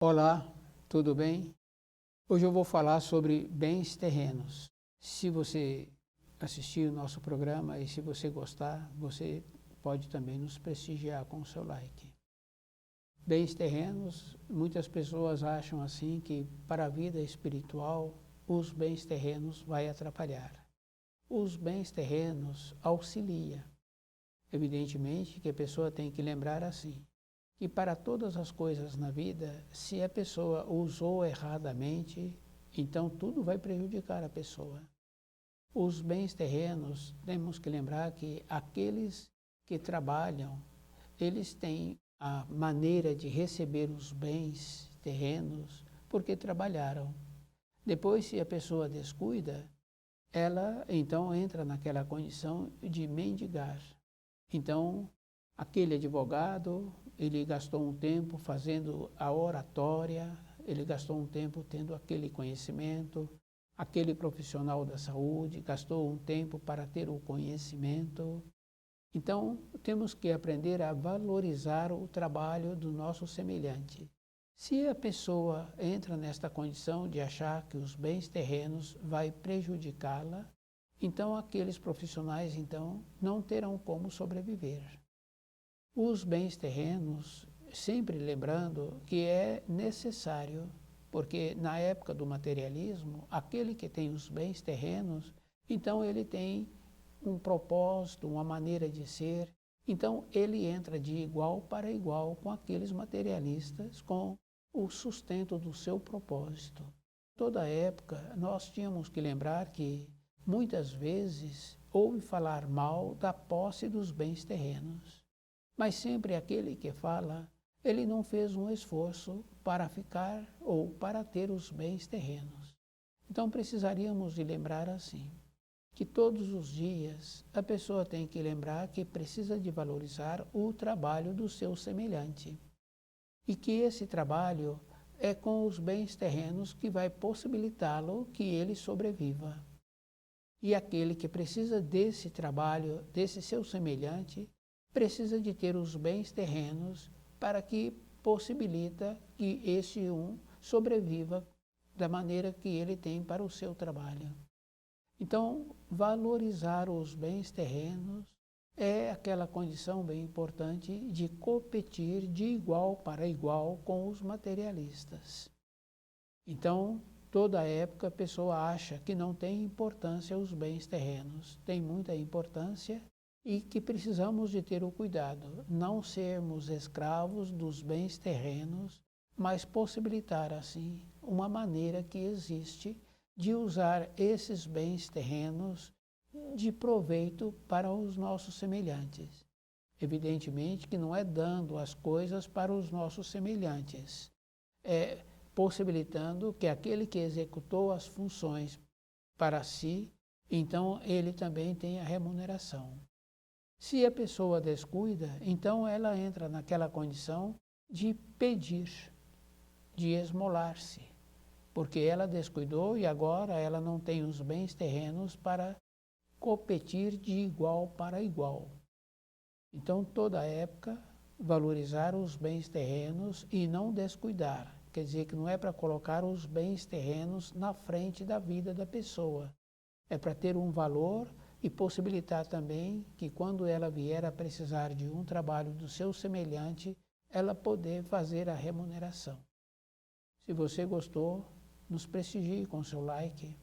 Olá, tudo bem? Hoje eu vou falar sobre bens terrenos. Se você assistir o nosso programa e se você gostar, você pode também nos prestigiar com o seu like. Bens terrenos, muitas pessoas acham assim que para a vida espiritual os bens terrenos vai atrapalhar. Os bens terrenos auxiliam. Evidentemente que a pessoa tem que lembrar assim, que para todas as coisas na vida, se a pessoa usou erradamente, então tudo vai prejudicar a pessoa. Os bens terrenos, temos que lembrar que aqueles que trabalham, eles têm a maneira de receber os bens terrenos porque trabalharam. Depois, se a pessoa descuida, ela então entra naquela condição de mendigar. Então, aquele advogado, ele gastou um tempo fazendo a oratória, ele gastou um tempo tendo aquele conhecimento, aquele profissional da saúde gastou um tempo para ter o conhecimento. Então, temos que aprender a valorizar o trabalho do nosso semelhante. Se a pessoa entra nesta condição de achar que os bens terrenos vai prejudicá-la, então aqueles profissionais então não terão como sobreviver. Os bens terrenos, sempre lembrando que é necessário, porque na época do materialismo, aquele que tem os bens terrenos, então ele tem um propósito, uma maneira de ser, então ele entra de igual para igual com aqueles materialistas, com o sustento do seu propósito. Toda época nós tínhamos que lembrar que muitas vezes ouve falar mal da posse dos bens terrenos. Mas sempre aquele que fala, ele não fez um esforço para ficar ou para ter os bens terrenos. Então precisaríamos de lembrar assim, que todos os dias a pessoa tem que lembrar que precisa de valorizar o trabalho do seu semelhante. E que esse trabalho é com os bens terrenos que vai possibilitá-lo que ele sobreviva. E aquele que precisa desse trabalho, desse seu semelhante, precisa de ter os bens terrenos para que possibilita que esse sobreviva da maneira que ele tem para o seu trabalho. Então, valorizar os bens terrenos é aquela condição bem importante de competir de igual para igual com os materialistas. Então, toda época a pessoa acha que não tem importância os bens terrenos. Tem muita importância e que precisamos de ter o cuidado, não sermos escravos dos bens terrenos, mas possibilitar assim uma maneira que existe de usar esses bens terrenos de proveito para os nossos semelhantes. Evidentemente que não é dando as coisas para os nossos semelhantes, é possibilitando que aquele que executou as funções para si, então ele também tenha remuneração. Se a pessoa descuida, então ela entra naquela condição de pedir, de esmolar-se, porque ela descuidou e agora ela não tem os bens terrenos para competir de igual para igual. Então, toda época, valorizar os bens terrenos e não descuidar. Quer dizer que não é para colocar os bens terrenos na frente da vida da pessoa. É para ter um valor e possibilitar também que quando ela vier a precisar de um trabalho do seu semelhante, ela poder fazer a remuneração. Se você gostou, nos prestigie com seu like.